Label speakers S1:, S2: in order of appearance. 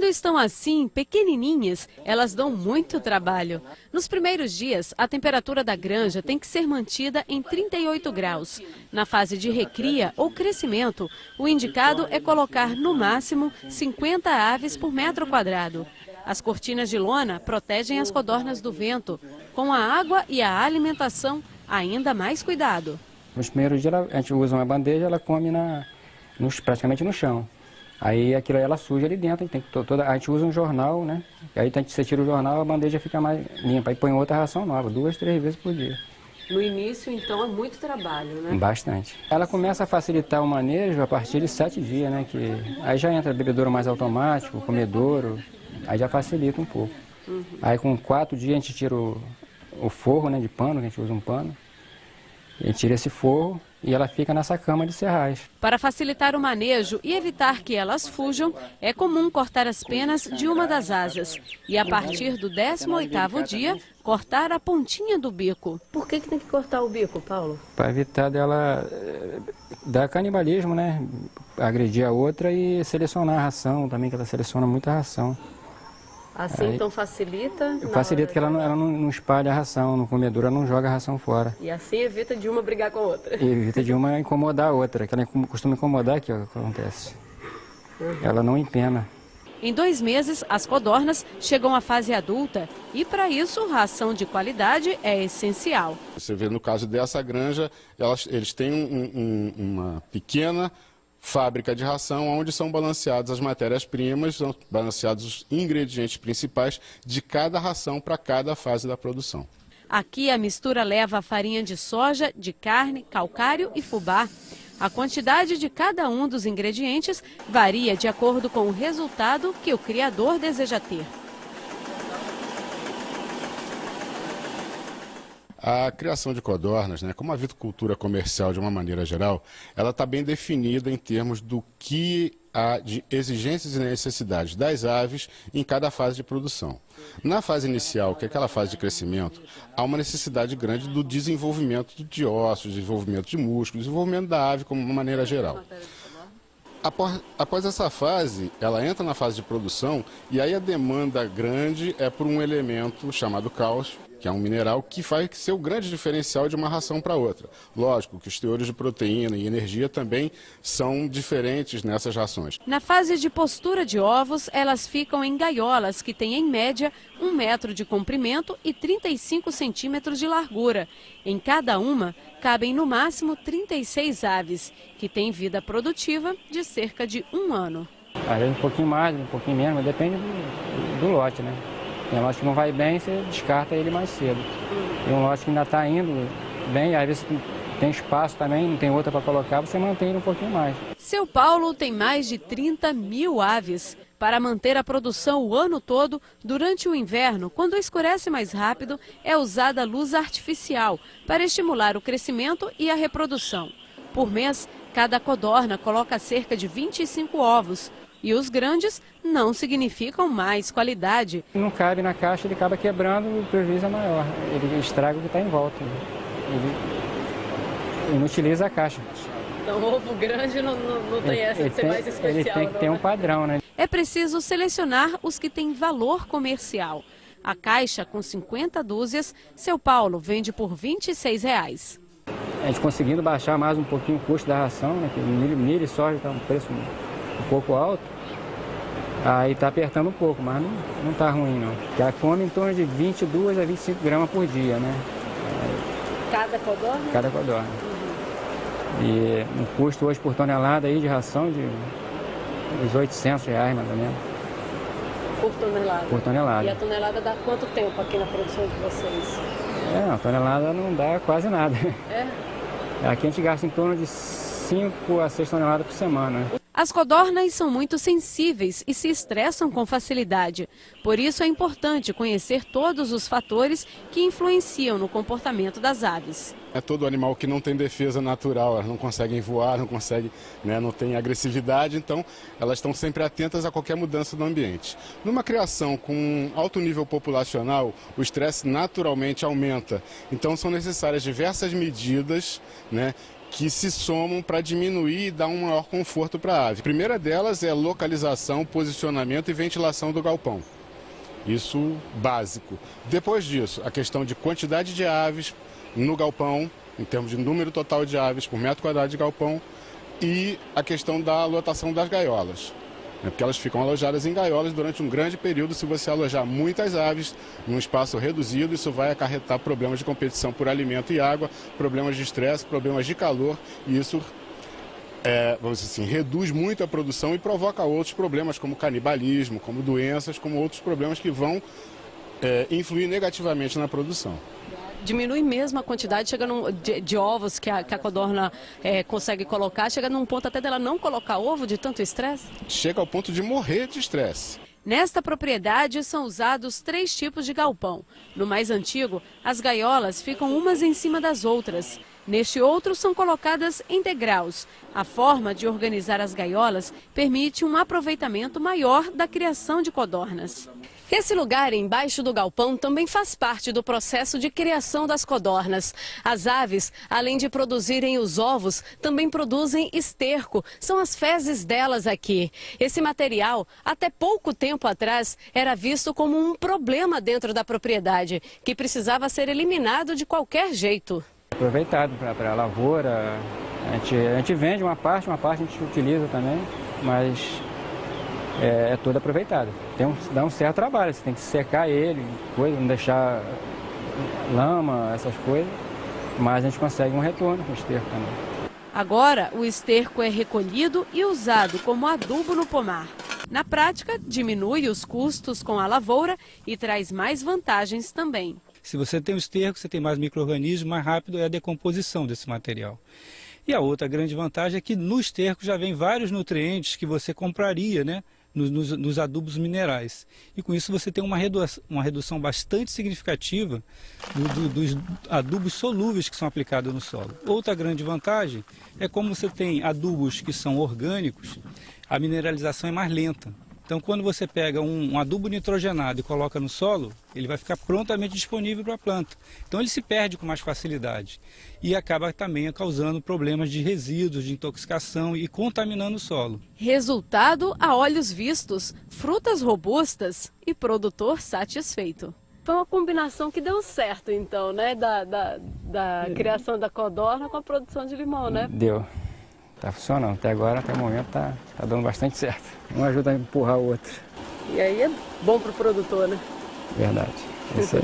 S1: Quando estão assim, pequenininhas, elas dão muito trabalho. Nos primeiros dias, a temperatura da granja tem que ser mantida em 38 graus. Na fase de recria ou crescimento, o indicado é colocar no máximo 50 aves por metro quadrado. As cortinas de lona protegem as codornas do vento. Com a água e a alimentação, ainda mais cuidado.
S2: Nos primeiros dias a gente usa uma bandeja, ela come praticamente no chão. Aí aquilo aí ela suja ali dentro, a gente usa um jornal, né? Aí você tira o jornal, a bandeja fica mais limpa. Aí põe outra ração nova, 2, 3 vezes por dia.
S1: No início, então, é muito trabalho, né?
S2: Bastante. Ela começa a facilitar o manejo a partir de 7 dias, né? Aí já entra bebedouro mais automático, comedouro, aí já facilita um pouco. Aí com 4 dias a gente tira o forro, né, de pano, que a gente usa um pano. A gente tira esse forro e ela fica nessa cama de serrais.
S1: Para facilitar o manejo e evitar que elas fujam, é comum cortar as penas de uma das asas. E a partir do 18º dia, cortar a pontinha do bico. Por que tem que cortar o bico, Paulo?
S2: Para evitar dela dar canibalismo, né? Agredir a outra e selecionar a ração também, que ela seleciona muita ração.
S1: Assim, aí, então facilita?
S2: Facilita que ela não espalha a ração, no comedouro ela não joga a ração fora.
S1: E assim evita de uma brigar com a outra?
S2: E evita de uma incomodar a outra, que ela costuma incomodar aqui, ó, o que acontece. Ela não empena.
S1: Em 2 meses, as codornas chegam à fase adulta e, para isso, ração de qualidade é essencial.
S3: Você vê no caso dessa granja, eles têm uma pequena fábrica de ração, onde são balanceadas as matérias-primas, são balanceados os ingredientes principais de cada ração para cada fase da produção.
S1: Aqui a mistura leva farinha de soja, de carne, calcário e fubá. A quantidade de cada um dos ingredientes varia de acordo com o resultado que o criador deseja ter.
S3: A criação de codornas, né, como a avicultura comercial de uma maneira geral, ela está bem definida em termos do que há de exigências e necessidades das aves em cada fase de produção. Na fase inicial, que é aquela fase de crescimento, há uma necessidade grande do desenvolvimento de ossos, desenvolvimento de músculos, desenvolvimento da ave como uma maneira geral. Após essa fase, ela entra na fase de produção e aí a demanda grande é por um elemento chamado cálcio, que é um mineral que vai ser o grande diferencial de uma ração para outra. Lógico que os teores de proteína e energia também são diferentes nessas rações.
S1: Na fase de postura de ovos, elas ficam em gaiolas que têm, em média, 1 metro de comprimento e 35 centímetros de largura. Em cada uma, cabem no máximo 36 aves, que têm vida produtiva de cerca de 1 ano.
S2: Às vezes um pouquinho mais, um pouquinho menos, mas depende do lote, né? Tem um lote que não vai bem, você descarta ele mais cedo. Tem um lote que ainda está indo bem, às vezes tem espaço também, não tem outra para colocar, você mantém ele um pouquinho mais.
S1: Seu Paulo tem mais de 30 mil aves. Para manter a produção o ano todo, durante o inverno, quando escurece mais rápido, é usada luz artificial para estimular o crescimento e a reprodução. Por mês, cada codorna coloca cerca de 25 ovos. E os grandes não significam mais qualidade.
S2: Não cabe na caixa, ele acaba quebrando, o prejuízo é maior. Ele estraga o que está em volta. Ele inutiliza a caixa.
S1: Então, ovo grande não tem essa de ser mais especial.
S2: Ele tem que ter um padrão, né?
S1: É preciso selecionar os que têm valor comercial. A caixa, com 50 dúzias, seu Paulo vende por R$ 26.
S2: A gente conseguindo baixar mais um pouquinho o custo da ração, né? Que milho e soja está um preço um pouco alto, aí está apertando um pouco, mas não está ruim não. Ela come em torno de 22 a 25 gramas por dia, né?
S1: Cada codorna?
S2: Cada codorna. E um custo hoje por tonelada aí de ração de uns R$ 800 mais ou menos.
S1: Por tonelada?
S2: Por tonelada.
S1: E a tonelada dá quanto tempo aqui na produção de vocês?
S2: A tonelada não dá quase nada.
S1: É?
S2: Aqui a gente gasta em torno de 5 a 6 toneladas por semana.
S1: As codornas são muito sensíveis e se estressam com facilidade. Por isso é importante conhecer todos os fatores que influenciam no comportamento das aves.
S3: É todo animal que não tem defesa natural, elas não conseguem voar, não tem agressividade, então elas estão sempre atentas a qualquer mudança do ambiente. Numa criação com alto nível populacional, o estresse naturalmente aumenta, então são necessárias diversas medidas, que se somam para diminuir e dar um maior conforto para a ave. A primeira delas é localização, posicionamento e ventilação do galpão. Isso básico. Depois disso, a questão de quantidade de aves no galpão, em termos de número total de aves por metro quadrado de galpão, e a questão da lotação das gaiolas. Porque elas ficam alojadas em gaiolas durante um grande período. Se você alojar muitas aves num espaço reduzido, isso vai acarretar problemas de competição por alimento e água, problemas de estresse, problemas de calor, e isso, vamos dizer assim, reduz muito a produção e provoca outros problemas, como canibalismo, como doenças, como outros problemas que vão influir negativamente na produção.
S1: Diminui mesmo a quantidade, chega de ovos que a codorna consegue colocar, chega num ponto até dela não colocar ovo de tanto estresse?
S3: Chega ao ponto de morrer de estresse.
S1: Nesta propriedade são usados 3 tipos de galpão. No mais antigo, as gaiolas ficam umas em cima das outras. Neste outro, são colocadas em degraus. A forma de organizar as gaiolas permite um aproveitamento maior da criação de codornas. Esse lugar embaixo do galpão também faz parte do processo de criação das codornas. As aves, além de produzirem os ovos, também produzem esterco. São as fezes delas aqui. Esse material, até pouco tempo atrás, era visto como um problema dentro da propriedade, que precisava ser eliminado de qualquer jeito.
S2: Aproveitado para a lavoura, a gente vende uma parte a gente utiliza também, mas é todo aproveitado. Dá um certo trabalho, você tem que secar ele, não deixar lama, essas coisas, mas a gente consegue um retorno com o esterco também.
S1: Agora, o esterco é recolhido e usado como adubo no pomar. Na prática, diminui os custos com a lavoura e traz mais vantagens também.
S4: Se você tem o esterco, você tem mais micro-organismos, mais rápido é a decomposição desse material. E a outra grande vantagem é que no esterco já vem vários nutrientes que você compraria, né, nos adubos minerais. E com isso você tem uma redução bastante significativa dos adubos solúveis que são aplicados no solo. Outra grande vantagem é como você tem adubos que são orgânicos, a mineralização é mais lenta. Então, quando você pega um adubo nitrogenado e coloca no solo, ele vai ficar prontamente disponível para a planta. Então, ele se perde com mais facilidade e acaba também causando problemas de resíduos, de intoxicação e contaminando o solo.
S1: Resultado a olhos vistos, frutas robustas e produtor satisfeito. Foi uma combinação que deu certo, então, né? Da criação da codorna com a produção de limão, né?
S2: Deu. Tá funcionando. Até agora, até o momento, tá dando bastante certo. Um ajuda a empurrar o outro.
S1: E aí é bom pro produtor, né?
S2: Verdade. É isso aí.